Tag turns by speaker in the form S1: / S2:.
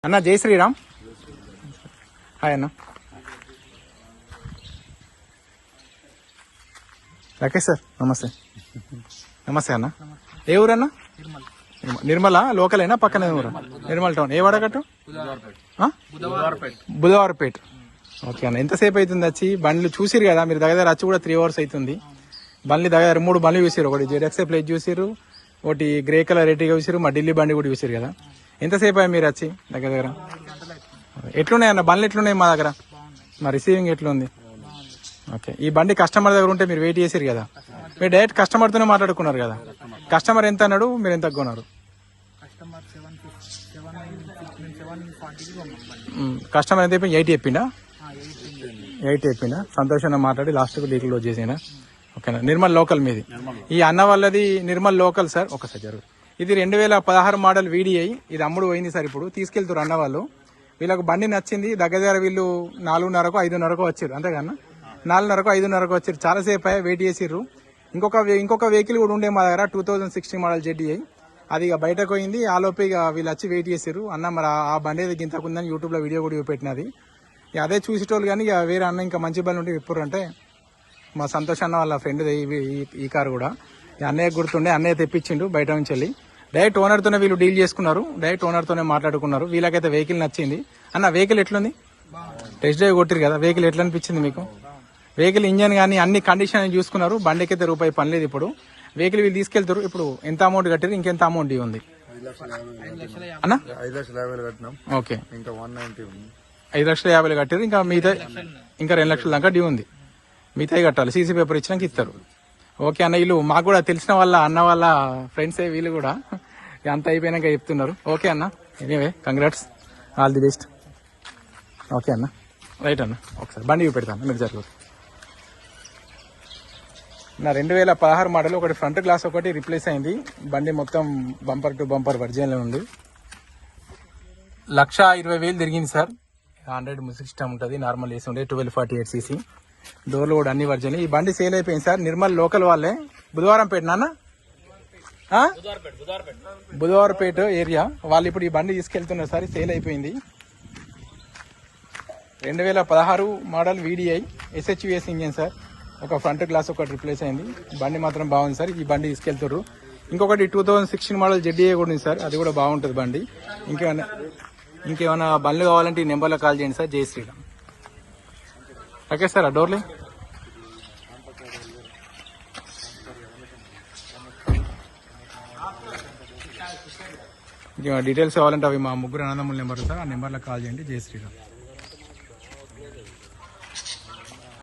S1: అన్న జై శ్రీరామ్. హాయ్ అన్న. రాకేష్ సార్ నమస్తే. నమస్తే అన్న. ఏ ఊరన్నా? నిర్మల లోకలేనా? పక్కనే ఊరు? నిర్మల్ టౌన్. ఏ వాడగట్టు? బుధవారపేట. ఓకే అన్న. ఎంతసేపు అవుతుంది వచ్చి? బండ్లు చూసిరు కదా మీరు, దగ్గర వచ్చి కూడా 3 hours అవుతుంది. బండ్లు దగ్గర 3 బండ్లు చూసారు. ఒకటి జెడ్ఎక్సే ప్లేట్ చూసారు, ఒకటి గ్రే కలర్ ఎర్టిగా చూసారు, మా ఢిల్లీ బండి కూడా చూసారు కదా. ఎంతసేపు అయ్యా మీరు వచ్చి దగ్గర? ఎట్లున్నాయి అన్న బండ్లు? ఎట్లున్నాయి మా దగ్గర? మా రిసీవింగ్ ఎట్లుంది? ఓకే. ఈ బండి కస్టమర్ దగ్గర ఉంటే మీరు వెయిట్ చేసారు కదా, మీరు డైరెక్ట్ కస్టమర్తోనే మాట్లాడుకున్నారు కదా. కస్టమర్ ఎంత అన్నాడు, మీరు ఎంత కొన్నారు? కస్టమర్ ఎంత చెప్పింది? 80 చెప్పిండా? 80 చెప్పిండా? సంతోషంగా మాట్లాడి లాస్ట్కు డీల్ క్లోజ్ చేసేనా? ఓకేనా. నిర్మల్ లోకల్ మీది. ఈ అన్న వాళ్ళది నిర్మల్ లోకల్ సార్. ఒకసారి జరుగు. ఇది 2016 మోడల్ VDI. ఇది అమ్ముడు పోయింది సార్. ఇప్పుడు తీసుకెళ్తారు అన్న వాళ్ళు. వీళ్ళకు బండి నచ్చింది. దగ్గర వీళ్ళు 4:30కో 5:30కో వచ్చారు, అంతేకన్నా 4:30కో 5:30కో వచ్చారు. చాలాసేపు అయ్యా వెయిట్ చేసిర్రు. ఇంకొక వెహికల్ కూడా ఉండే మా దగ్గర 2016 మోడల్ ZDI. అది ఇక బయటకు పోయింది. ఆలోపు ఇక వీళ్ళు వచ్చి వెయిట్ చేసారు. అన్న మరి ఆ బండి ఏది గింతకుందని యూట్యూబ్లో వీడియో కూడా పెట్టినది. ఇక అదే చూసేటోళ్ళు కానీ ఇక వేరే అన్న ఇంకా మంచి బండి ఉంటే విప్పురు అంటే మా సంతోష్ అన్న వాళ్ళ ఫ్రెండ్ ఈ కారు కూడా అన్నయ్య గుర్తుండే, అన్నయ్య తెప్పించిండు బయట నుంచి వెళ్ళి. డైరెక్ట్ ఓనర్తోనే వీళ్ళు డీల్ చేసుకున్నారు, డైరెక్ట్ ఓనర్తోనే మాట్లాడుకున్నారు. వీళ్ళకైతే వెహికల్ నచ్చింది. అన్న వెహికల్ ఎట్లుంది? టెస్ట్ డ్రైవ్ కొట్టిరు కదా, వెహికల్ ఎట్లా అనిపించింది మీకు? వెహికల్ ఇంజన్ కానీ అన్ని కండిషన్ చూసుకున్నారు. బండికి అయితే రూపాయి పని లేదు. ఇప్పుడు వెహికల్ వీళ్ళు తీసుకెళ్తారు. ఇప్పుడు ఎంత అమౌంట్ కట్టారు, ఇంకెంత అమౌంట్ ఉంది అన్న?
S2: 5,50,000 కట్టినాం.
S1: ఓకే.
S2: ఇంకా 190 ఉంది.
S1: 5,50,000 కట్టారు. ఇంకా మిగతా ఇంకా 2 లక్షల దాకా డ్యూ ఉంది. మిగతాయి కట్టాలి. సీసీ పేపర్ ఇచ్చినాక ఇస్తారు. ఓకే అన్న. వీళ్ళు మాకు కూడా తెలిసిన వాళ్ళ అన్న వాళ్ళ ఫ్రెండ్సే వీళ్ళు కూడా. అంత అయిపోయినాక చెప్తున్నారు. ఓకే అన్న. Anyway congrats, all the best. Okay అన్న. రైట్ అన్న. ఒకసారి బండి చూపెడతాను మీరు జరుగుతుంది. నా 2016 మోడల్ ఒకటి ఫ్రంట్ గ్లాస్ ఒకటి రిప్లేస్ అయింది. బండి మొత్తం బంపర్ టు బంపర్ వర్జిన్లో ఉంది. 1,20,000 తిరిగింది సార్. 100 మ్యూజిక్ సిస్టమ్ ఉంటుంది, నార్మల్ ఏసీ ఉండే 1248cc. డోర్లు కూడా అన్ని వర్జన్. ఈ బండి సేల్ అయిపోయింది సార్. నిర్మల్ లోకల్ వాళ్ళే. బుధవారంపేట నాన్న, బుధవారపేట ఏరియా వాళ్ళు ఇప్పుడు ఈ బండి తీసుకెళ్తున్నారు సార్. సేల్ అయిపోయింది. 2016 model VDI SHVS engine sir. ఒక ఫ్రంట్ గ్లాస్ ఒకటి రిప్లేస్ అయింది. బండి మాత్రం బాగుంది సార్. ఈ బండి తీసుకెళ్తారు. ఇంకొకటి 2016 మోడల్ ZDI కూడా ఉంది సార్. అది కూడా బాగుంటుంది బండి. ఇంకేమైనా బండ్లు కావాలంటే ఈ నెంబర్లో కాల్ చేయండి సార్. జై శ్రీరామ్. Okay sir. ఆ డోర్లే ఇంకా డీటెయిల్స్ కావాలంటే అవి మా ముగ్గురు అన్నదమ్ముల నెంబర్ సార్. ఆ నెంబర్లో కాల్ చేయండి. జై శ్రీరామ్.